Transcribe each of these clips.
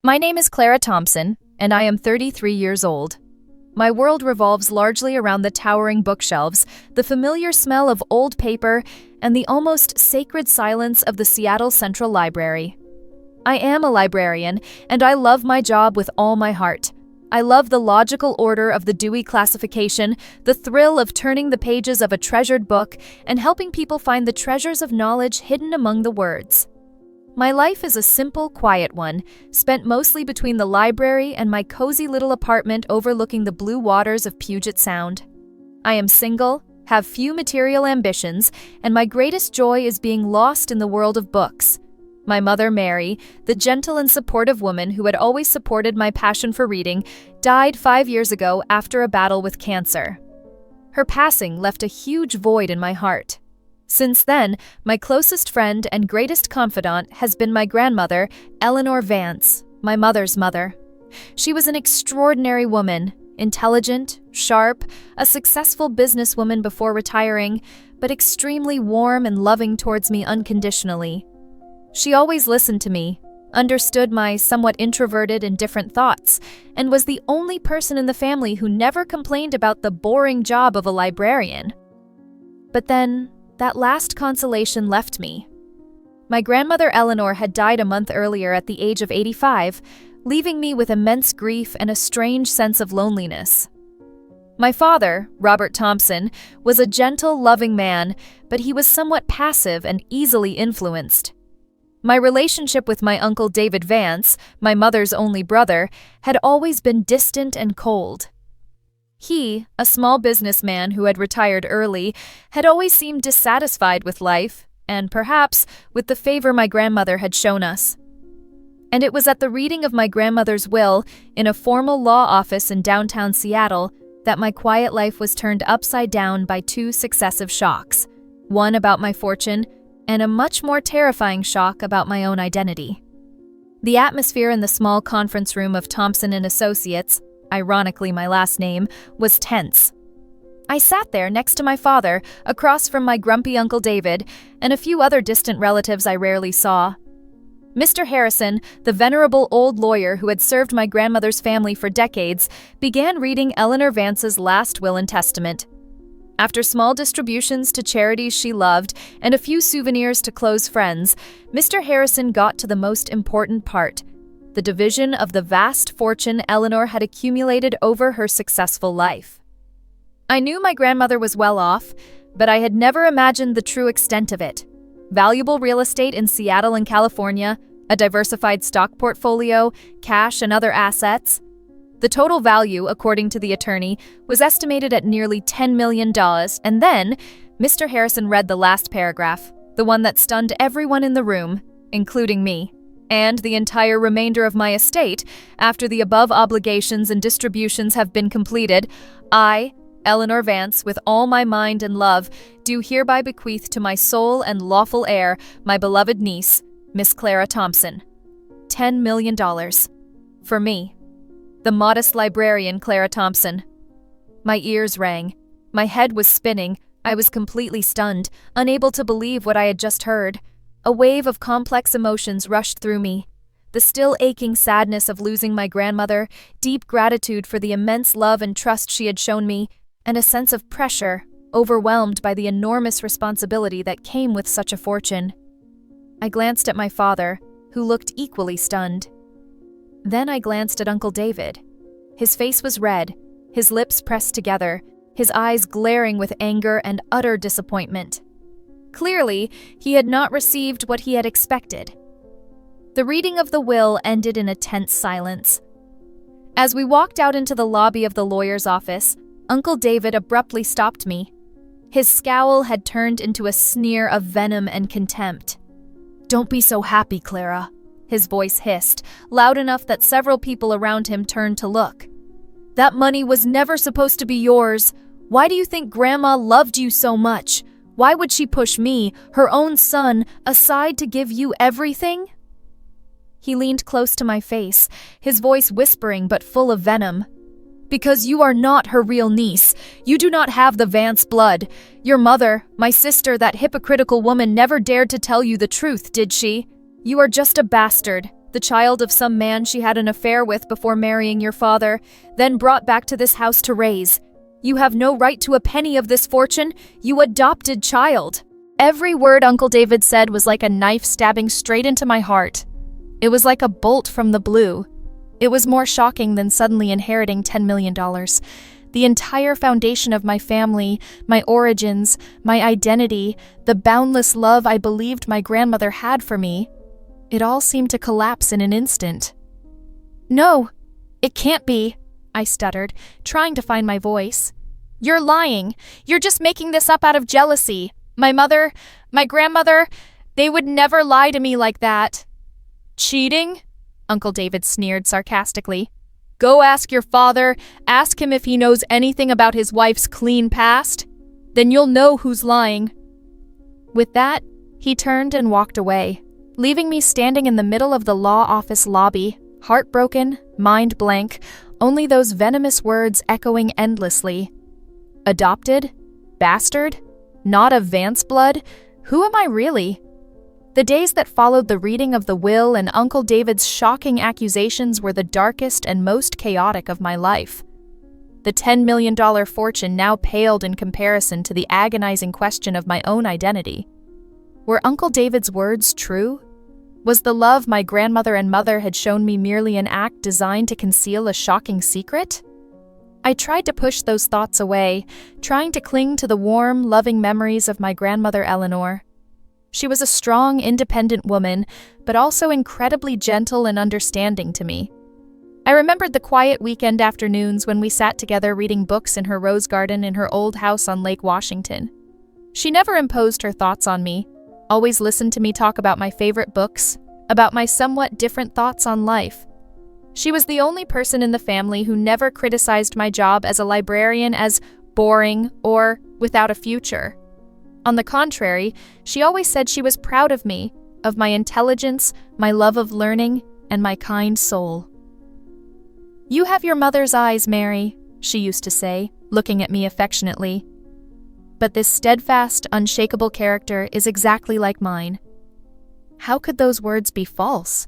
My name is Clara Thompson, and I am 33 years old. My world revolves largely around the towering bookshelves, the familiar smell of old paper, and the almost sacred silence of the Seattle Central Library. I am a librarian, and I love my job with all my heart. I love the logical order of the Dewey Classification, the thrill of turning the pages of a treasured book, and helping people find the treasures of knowledge hidden among the words. My life is a simple, quiet one, spent mostly between the library and my cozy little apartment overlooking the blue waters of Puget Sound. I am single, have few material ambitions, and my greatest joy is being lost in the world of books. My mother, Mary, the gentle and supportive woman who had always supported my passion for reading, died 5 years ago after a battle with cancer. Her passing left a huge void in my heart. Since then, my closest friend and greatest confidant has been my grandmother, Eleanor Vance, my mother's mother. She was an extraordinary woman, intelligent, sharp, a successful businesswoman before retiring, but extremely warm and loving towards me unconditionally. She always listened to me, understood my somewhat introverted and different thoughts, and was the only person in the family who never complained about the boring job of a librarian. But then, that last consolation left me. My grandmother Eleanor had died a month earlier at the age of 85, leaving me with immense grief and a strange sense of loneliness. My father, Robert Thompson, was a gentle, loving man, but he was somewhat passive and easily influenced. My relationship with my uncle David Vance, my mother's only brother, had always been distant and cold. He, a small businessman who had retired early, had always seemed dissatisfied with life, and perhaps with the favor my grandmother had shown us. And it was at the reading of my grandmother's will in a formal law office in downtown Seattle that my quiet life was turned upside down by two successive shocks, one about my fortune and a much more terrifying shock about my own identity. The atmosphere in the small conference room of Thompson and Associates, ironically my last name, was tense. I sat there next to my father, across from my grumpy Uncle David, and a few other distant relatives I rarely saw. Mr. Harrison, the venerable old lawyer who had served my grandmother's family for decades, began reading Eleanor Vance's last will and testament. After small distributions to charities she loved and a few souvenirs to close friends, Mr. Harrison got to the most important part: the division of the vast fortune Eleanor had accumulated over her successful life. I knew my grandmother was well off, but I had never imagined the true extent of it. Valuable real estate in Seattle and California, a diversified stock portfolio, cash and other assets. The total value, according to the attorney, was estimated at nearly $10 million, and then Mr. Harrison read the last paragraph, the one that stunned everyone in the room, including me. And the entire remainder of my estate, after the above obligations and distributions have been completed, I, Eleanor Vance, with all my mind and love, do hereby bequeath to my sole and lawful heir, my beloved niece, Miss Clara Thompson. $10 million. For me, the modest librarian Clara Thompson. My ears rang. My head was spinning. I was completely stunned, unable to believe what I had just heard. A wave of complex emotions rushed through me. The still aching sadness of losing my grandmother, deep gratitude for the immense love and trust she had shown me, and a sense of pressure, overwhelmed by the enormous responsibility that came with such a fortune. I glanced at my father, who looked equally stunned. Then I glanced at Uncle David. His face was red, his lips pressed together, his eyes glaring with anger and utter disappointment. Clearly, he had not received what he had expected. The reading of the will ended in a tense silence. As we walked out into the lobby of the lawyer's office, Uncle David abruptly stopped me. His scowl had turned into a sneer of venom and contempt. "Don't be so happy, Clara," his voice hissed, loud enough that several people around him turned to look. "That money was never supposed to be yours. Why do you think Grandma loved you so much? Why would she push me, her own son, aside to give you everything?" He leaned close to my face, his voice whispering but full of venom. "Because you are not her real niece. You do not have the Vance blood. Your mother, my sister, that hypocritical woman, never dared to tell you the truth, did she? You are just a bastard, the child of some man she had an affair with before marrying your father, then brought back to this house to raise. You have no right to a penny of this fortune, you adopted child." Every word Uncle David said was like a knife stabbing straight into my heart. It was like a bolt from the blue. It was more shocking than suddenly inheriting $10 million. The entire foundation of my family, my origins, my identity, the boundless love I believed my grandmother had for me, it all seemed to collapse in an instant. "No, it can't be," I stuttered, trying to find my voice. "You're lying. You're just making this up out of jealousy. My mother, my grandmother, they would never lie to me like that." "Cheating?" Uncle David sneered sarcastically. "Go ask your father, ask him if he knows anything about his wife's clean past. Then you'll know who's lying." With that, he turned and walked away, leaving me standing in the middle of the law office lobby, heartbroken, mind blank, only those venomous words echoing endlessly. Adopted? Bastard? Not of Vance blood? Who am I really? The days that followed the reading of the will and Uncle David's shocking accusations were the darkest and most chaotic of my life. The $10 million fortune now paled in comparison to the agonizing question of my own identity. Were Uncle David's words true? Was the love my grandmother and mother had shown me merely an act designed to conceal a shocking secret? I tried to push those thoughts away, trying to cling to the warm, loving memories of my grandmother Eleanor. She was a strong, independent woman, but also incredibly gentle and understanding to me. I remembered the quiet weekend afternoons when we sat together reading books in her rose garden in her old house on Lake Washington. She never imposed her thoughts on me, always listened to me talk about my favorite books, about my somewhat different thoughts on life. She was the only person in the family who never criticized my job as a librarian as boring or without a future. On the contrary, she always said she was proud of me, of my intelligence, my love of learning, and my kind soul. "You have your mother's eyes, Mary," she used to say, looking at me affectionately. "But this steadfast, unshakable character is exactly like mine." How could those words be false?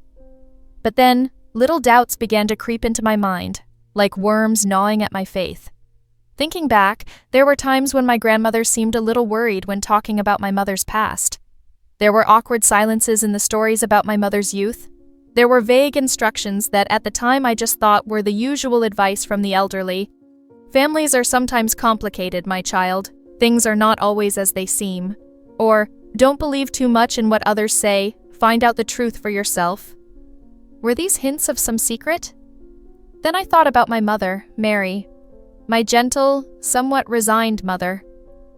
But then, little doubts began to creep into my mind, like worms gnawing at my faith. Thinking back, there were times when my grandmother seemed a little worried when talking about my mother's past. There were awkward silences in the stories about my mother's youth. There were vague instructions that at the time I just thought were the usual advice from the elderly. "Families are sometimes complicated, my child. Things are not always as they seem." Or, "Don't believe too much in what others say. Find out the truth for yourself." Were these hints of some secret? Then I thought about my mother, Mary. My gentle, somewhat resigned mother.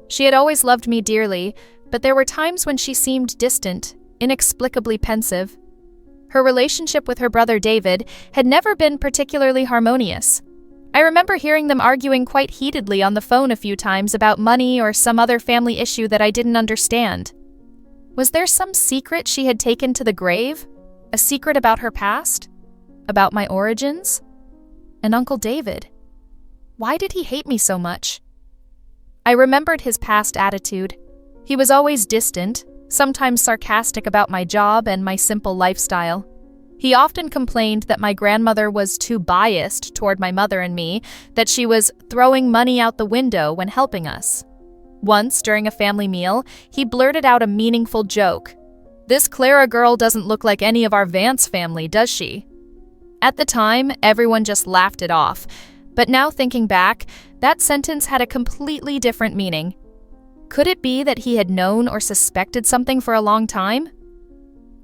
She had always loved me dearly, but there were times when she seemed distant, inexplicably pensive. Her relationship with her brother David had never been particularly harmonious. I remember hearing them arguing quite heatedly on the phone a few times about money or some other family issue that I didn't understand. Was there some secret she had taken to the grave? A secret about her past? About my origins? And Uncle David? Why did he hate me so much? I remembered his past attitude. He was always distant, sometimes sarcastic about my job and my simple lifestyle. He often complained that my grandmother was too biased toward my mother and me, that she was throwing money out the window when helping us. Once, during a family meal, he blurted out a meaningful joke. "This Clara girl doesn't look like any of our Vance family, does she?" At the time, everyone just laughed it off, but now thinking back, that sentence had a completely different meaning. Could it be that he had known or suspected something for a long time?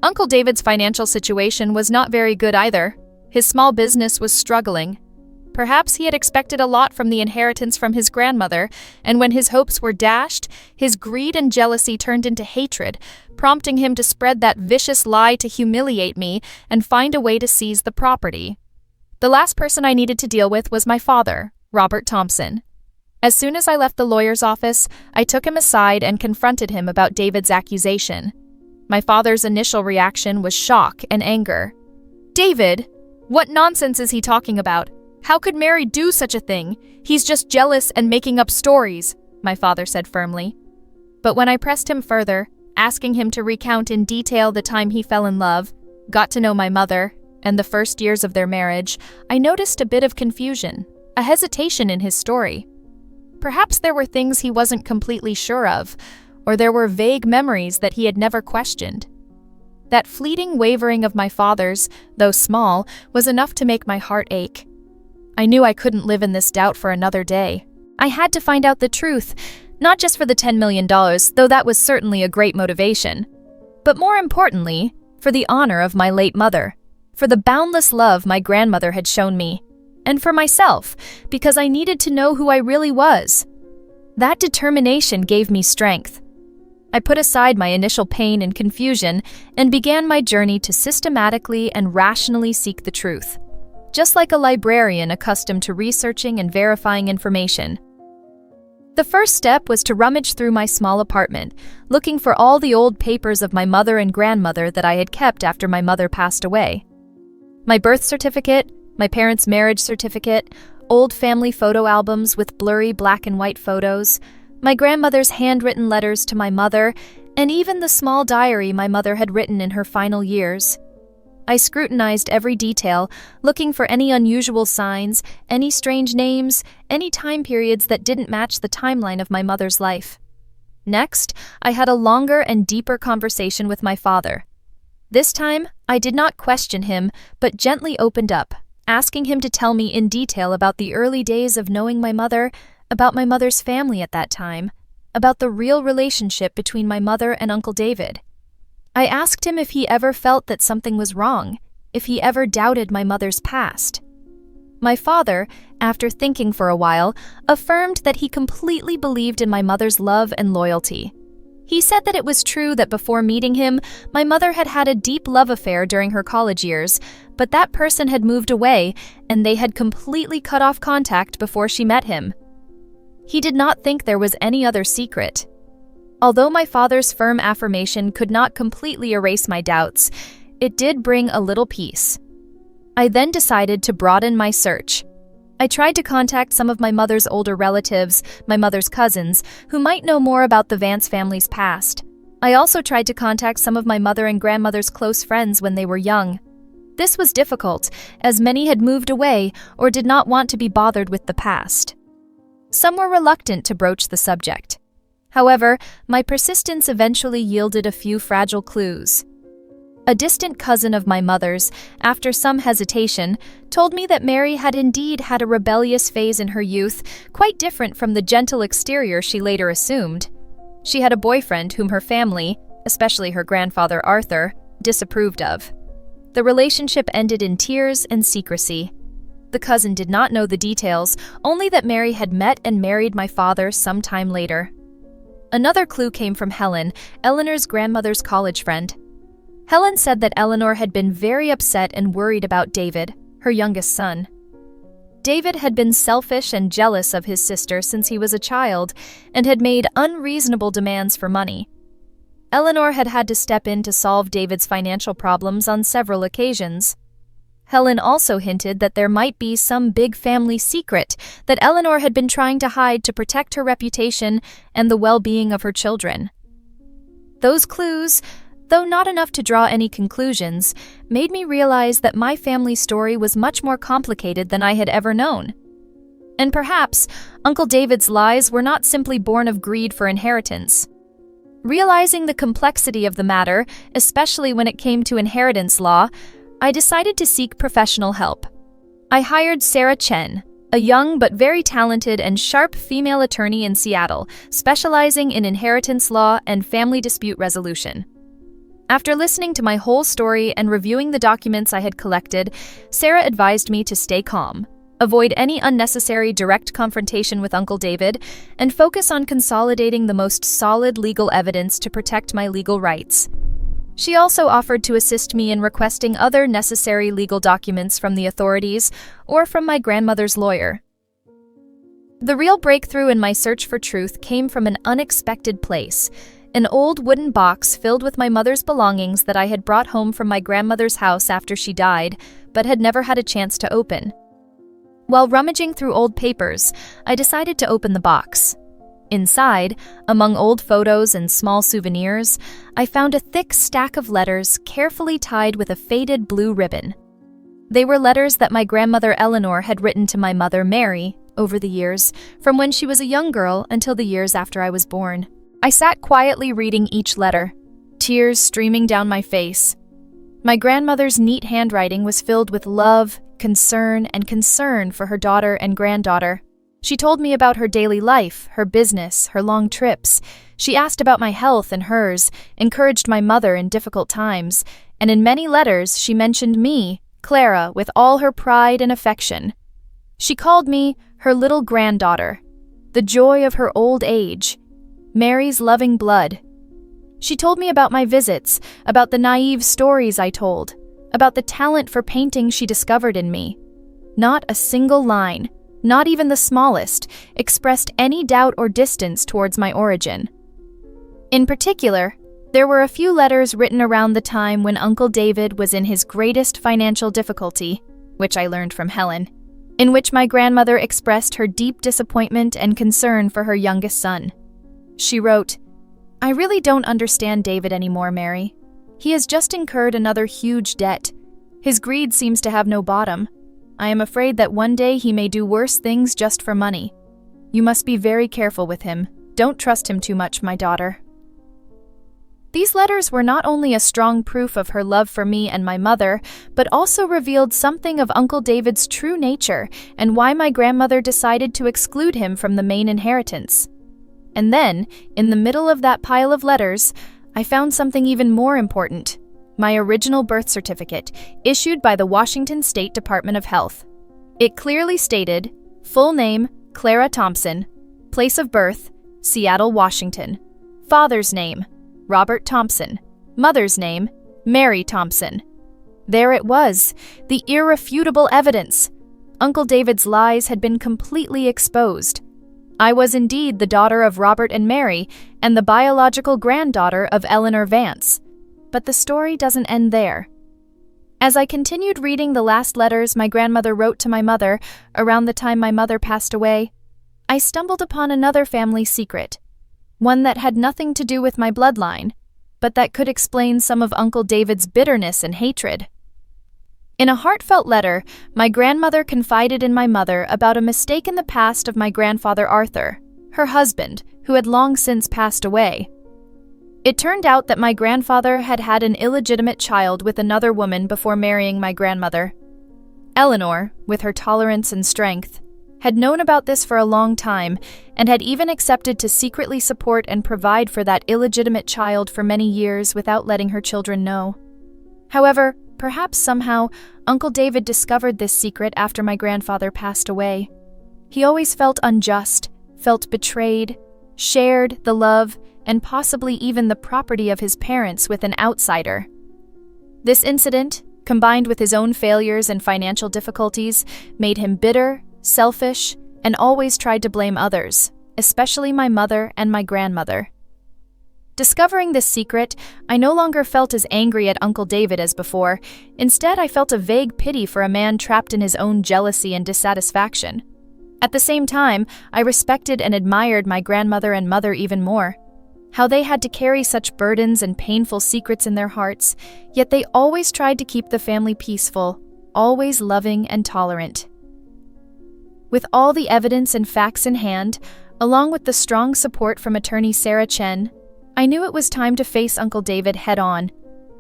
Uncle David's financial situation was not very good either. His small business was struggling. Perhaps he had expected a lot from the inheritance from his grandmother, and when his hopes were dashed, his greed and jealousy turned into hatred, prompting him to spread that vicious lie to humiliate me and find a way to seize the property. The last person I needed to deal with was my father, Robert Thompson. As soon as I left the lawyer's office, I took him aside and confronted him about David's accusation. My father's initial reaction was shock and anger. "David, what nonsense is he talking about? How could Mary do such a thing? He's just jealous and making up stories," my father said firmly. But when I pressed him further, asking him to recount in detail the time he fell in love, got to know my mother, and the first years of their marriage, I noticed a bit of confusion, a hesitation in his story. Perhaps there were things he wasn't completely sure of, or there were vague memories that he had never questioned. That fleeting wavering of my father's, though small, was enough to make my heart ache. I knew I couldn't live in this doubt for another day. I had to find out the truth, not just for the $10 million, though that was certainly a great motivation, but more importantly, for the honor of my late mother, for the boundless love my grandmother had shown me, and for myself, because I needed to know who I really was. That determination gave me strength. I put aside my initial pain and confusion and began my journey to systematically and rationally seek the truth, just like a librarian accustomed to researching and verifying information. The first step was to rummage through my small apartment, looking for all the old papers of my mother and grandmother that I had kept after my mother passed away. My birth certificate, my parents' marriage certificate, old family photo albums with blurry black and white photos, my grandmother's handwritten letters to my mother, and even the small diary my mother had written in her final years. I scrutinized every detail, looking for any unusual signs, any strange names, any time periods that didn't match the timeline of my mother's life. Next, I had a longer and deeper conversation with my father. This time, I did not question him, but gently opened up, asking him to tell me in detail about the early days of knowing my mother, about my mother's family at that time, about the real relationship between my mother and Uncle David. I asked him if he ever felt that something was wrong, if he ever doubted my mother's past. My father, after thinking for a while, affirmed that he completely believed in my mother's love and loyalty. He said that it was true that before meeting him, my mother had had a deep love affair during her college years, but that person had moved away and they had completely cut off contact before she met him. He did not think there was any other secret. Although my father's firm affirmation could not completely erase my doubts, it did bring a little peace. I then decided to broaden my search. I tried to contact some of my mother's older relatives, my mother's cousins, who might know more about the Vance family's past. I also tried to contact some of my mother and grandmother's close friends when they were young. This was difficult, as many had moved away or did not want to be bothered with the past. Some were reluctant to broach the subject. However, my persistence eventually yielded a few fragile clues. A distant cousin of my mother's, after some hesitation, told me that Mary had indeed had a rebellious phase in her youth, quite different from the gentle exterior she later assumed. She had a boyfriend whom her family, especially her grandfather Arthur, disapproved of. The relationship ended in tears and secrecy. The cousin did not know the details, only that Mary had met and married my father some time later. Another clue came from Helen, Eleanor's grandmother's college friend. Helen said that Eleanor had been very upset and worried about David, her youngest son. David had been selfish and jealous of his sister since he was a child and had made unreasonable demands for money. Eleanor had had to step in to solve David's financial problems on several occasions. Helen also hinted that there might be some big family secret that Eleanor had been trying to hide to protect her reputation and the well-being of her children. Those clues, though not enough to draw any conclusions, made me realize that my family story was much more complicated than I had ever known. And perhaps Uncle David's lies were not simply born of greed for inheritance. Realizing the complexity of the matter, especially when it came to inheritance law, I decided to seek professional help. I hired Sarah Chen, a young but very talented and sharp female attorney in Seattle, specializing in inheritance law and family dispute resolution. After listening to my whole story and reviewing the documents I had collected, Sarah advised me to stay calm, avoid any unnecessary direct confrontation with Uncle David, and focus on consolidating the most solid legal evidence to protect my legal rights. She also offered to assist me in requesting other necessary legal documents from the authorities or from my grandmother's lawyer. The real breakthrough in my search for truth came from an unexpected place, an old wooden box filled with my mother's belongings that I had brought home from my grandmother's house after she died, but had never had a chance to open. While rummaging through old papers, I decided to open the box. Inside, among old photos and small souvenirs, I found a thick stack of letters carefully tied with a faded blue ribbon. They were letters that my grandmother Eleanor had written to my mother Mary over the years, from when she was a young girl until the years after I was born. I sat quietly reading each letter, tears streaming down my face. My grandmother's neat handwriting was filled with love, concern for her daughter and granddaughter. She told me about her daily life, her business, her long trips. She asked about my health and hers, encouraged my mother in difficult times, and in many letters she mentioned me, Clara, with all her pride and affection. She called me her little granddaughter, the joy of her old age, Mary's loving blood. She told me about my visits, about the naive stories I told, about the talent for painting she discovered in me. Not a single line, not even the smallest, expressed any doubt or distance towards my origin. In particular, there were a few letters written around the time when Uncle David was in his greatest financial difficulty, which I learned from Helen, in which my grandmother expressed her deep disappointment and concern for her youngest son. She wrote, "I really don't understand David anymore, Mary. He has just incurred another huge debt. His greed seems to have no bottom. I am afraid that one day he may do worse things just for money. You must be very careful with him. Don't trust him too much, my daughter." These letters were not only a strong proof of her love for me and my mother, but also revealed something of Uncle David's true nature and why my grandmother decided to exclude him from the main inheritance. And then, in the middle of that pile of letters, I found something even more important: my original birth certificate, issued by the Washington State Department of Health. It clearly stated, full name, Clara Thompson, place of birth, Seattle, Washington, father's name, Robert Thompson, mother's name, Mary Thompson. There it was, the irrefutable evidence. Uncle David's lies had been completely exposed. I was indeed the daughter of Robert and Mary, and the biological granddaughter of Eleanor Vance. But the story doesn't end there. As I continued reading the last letters my grandmother wrote to my mother around the time my mother passed away, I stumbled upon another family secret, one that had nothing to do with my bloodline, but that could explain some of Uncle David's bitterness and hatred. In a heartfelt letter, my grandmother confided in my mother about a mistake in the past of my grandfather Arthur, her husband, who had long since passed away. It turned out that my grandfather had had an illegitimate child with another woman before marrying my grandmother. Eleanor, with her tolerance and strength, had known about this for a long time and had even accepted to secretly support and provide for that illegitimate child for many years without letting her children know. However, perhaps somehow, Uncle David discovered this secret after my grandfather passed away. He always felt unjust, felt betrayed, shared the love, and possibly even the property of his parents with an outsider. This incident, combined with his own failures and financial difficulties, made him bitter, selfish, and always tried to blame others, especially my mother and my grandmother. Discovering this secret, I no longer felt as angry at Uncle David as before. Instead, I felt a vague pity for a man trapped in his own jealousy and dissatisfaction. At the same time, I respected and admired my grandmother and mother even more. How they had to carry such burdens and painful secrets in their hearts, yet they always tried to keep the family peaceful, always loving and tolerant. With all the evidence and facts in hand, along with the strong support from attorney Sarah Chen, I knew it was time to face Uncle David head-on,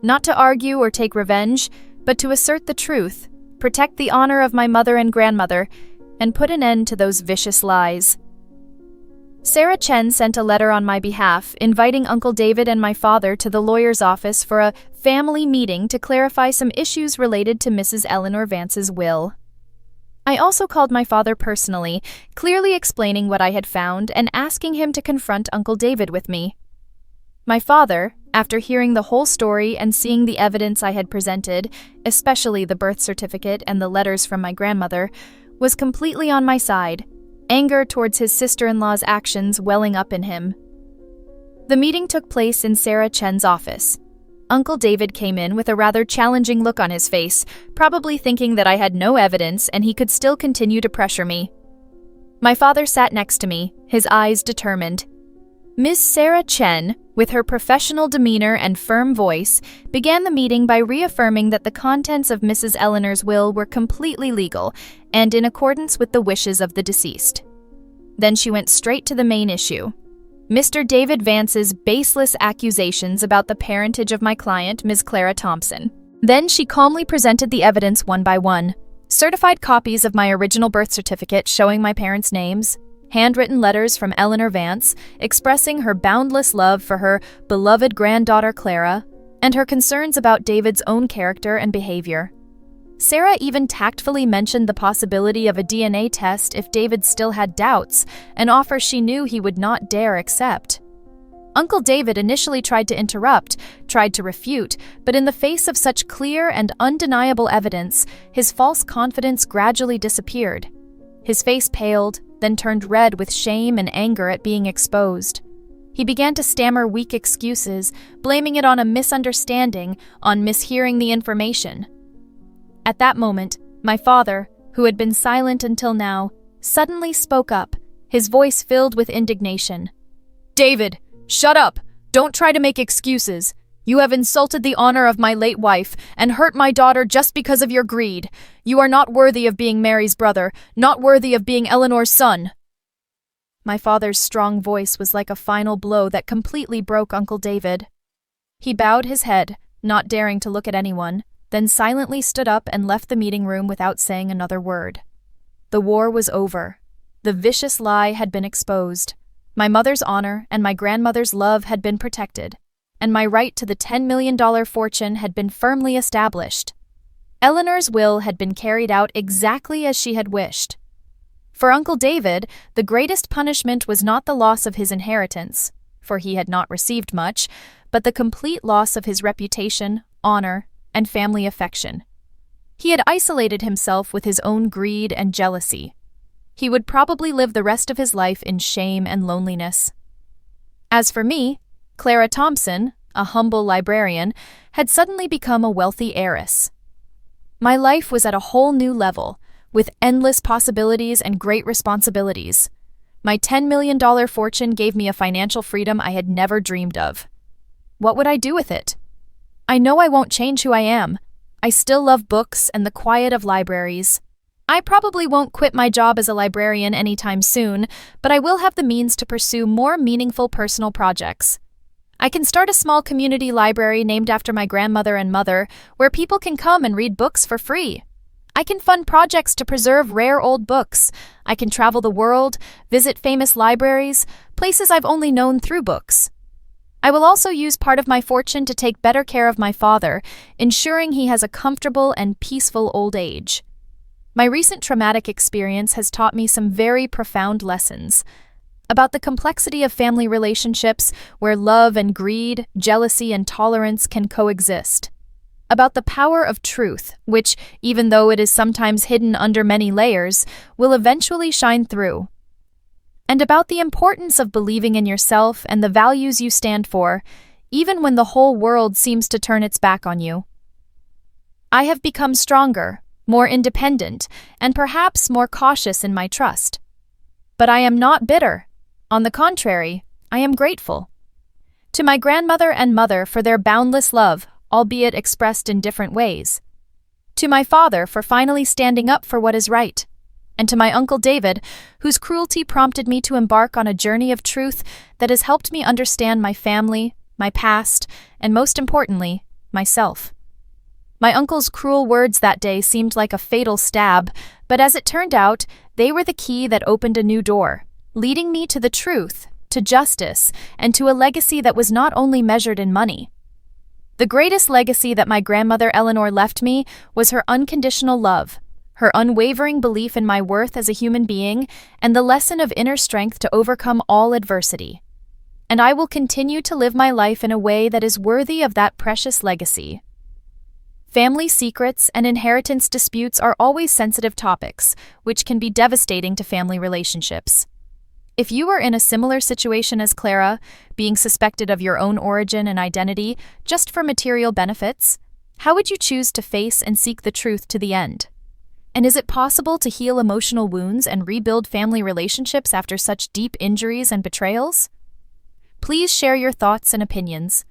not to argue or take revenge, but to assert the truth, protect the honor of my mother and grandmother, and put an end to those vicious lies. Sarah Chen sent a letter on my behalf inviting Uncle David and my father to the lawyer's office for a family meeting to clarify some issues related to Mrs. Eleanor Vance's will. I also called my father personally, clearly explaining what I had found and asking him to confront Uncle David with me. My father, after hearing the whole story and seeing the evidence I had presented, especially the birth certificate and the letters from my grandmother, was completely on my side, anger towards his sister-in-law's actions welling up in him. The meeting took place in Sarah Chen's office. Uncle David came in with a rather challenging look on his face, probably thinking that I had no evidence and he could still continue to pressure me. My father sat next to me, his eyes determined. Ms. Sarah Chen, with her professional demeanor and firm voice, began the meeting by reaffirming that the contents of Mrs. Eleanor's will were completely legal and in accordance with the wishes of the deceased. Then she went straight to the main issue. Mr. David Vance's baseless accusations about the parentage of my client, Ms. Clara Thompson. Then she calmly presented the evidence one by one. Certified copies of my original birth certificate showing my parents' names, handwritten letters from Eleanor Vance expressing her boundless love for her beloved granddaughter Clara, and her concerns about David's own character and behavior. Sarah even tactfully mentioned the possibility of a DNA test if David still had doubts, an offer she knew he would not dare accept. Uncle David initially tried to interrupt, tried to refute, but in the face of such clear and undeniable evidence, his false confidence gradually disappeared. His face paled, then turned red with shame and anger at being exposed. He began to stammer weak excuses, blaming it on a misunderstanding, on mishearing the information. At that moment, my father, who had been silent until now, suddenly spoke up, his voice filled with indignation. "David, shut up! Don't try to make excuses. You have insulted the honor of my late wife and hurt my daughter just because of your greed. You are not worthy of being Mary's brother, not worthy of being Eleanor's son." My father's strong voice was like a final blow that completely broke Uncle David. He bowed his head, not daring to look at anyone, then silently stood up and left the meeting room without saying another word. The war was over. The vicious lie had been exposed. My mother's honor and my grandmother's love had been protected, and my right to the $10 million fortune had been firmly established. Eleanor's will had been carried out exactly as she had wished. For Uncle David, the greatest punishment was not the loss of his inheritance, for he had not received much, but the complete loss of his reputation, honor, and family affection. He had isolated himself with his own greed and jealousy. He would probably live the rest of his life in shame and loneliness. As for me, Clara Thompson, a humble librarian, had suddenly become a wealthy heiress. My life was at a whole new level, with endless possibilities and great responsibilities. My $10 million fortune gave me a financial freedom I had never dreamed of. What would I do with it? I know I won't change who I am. I still love books and the quiet of libraries. I probably won't quit my job as a librarian anytime soon, but I will have the means to pursue more meaningful personal projects. I can start a small community library named after my grandmother and mother, where people can come and read books for free. I can fund projects to preserve rare old books. I can travel the world, visit famous libraries, places I've only known through books. I will also use part of my fortune to take better care of my father, ensuring he has a comfortable and peaceful old age. My recent traumatic experience has taught me some very profound lessons about the complexity of family relationships where love and greed, jealousy and tolerance can coexist. About the power of truth, which, even though it is sometimes hidden under many layers, will eventually shine through. And about the importance of believing in yourself and the values you stand for, even when the whole world seems to turn its back on you. I have become stronger, more independent, and perhaps more cautious in my trust. But I am not bitter. On the contrary, I am grateful. To my grandmother and mother for their boundless love, albeit expressed in different ways. To my father for finally standing up for what is right. And to my Uncle David, whose cruelty prompted me to embark on a journey of truth that has helped me understand my family, my past, and most importantly, myself. My uncle's cruel words that day seemed like a fatal stab, but as it turned out, they were the key that opened a new door, leading me to the truth, to justice, and to a legacy that was not only measured in money. The greatest legacy that my grandmother Eleanor left me was her unconditional love, her unwavering belief in my worth as a human being, and the lesson of inner strength to overcome all adversity. And I will continue to live my life in a way that is worthy of that precious legacy. Family secrets and inheritance disputes are always sensitive topics, which can be devastating to family relationships. If you are in a similar situation as Clara, being suspected of your own origin and identity just for material benefits, how would you choose to face and seek the truth to the end? And is it possible to heal emotional wounds and rebuild family relationships after such deep injuries and betrayals? Please share your thoughts and opinions.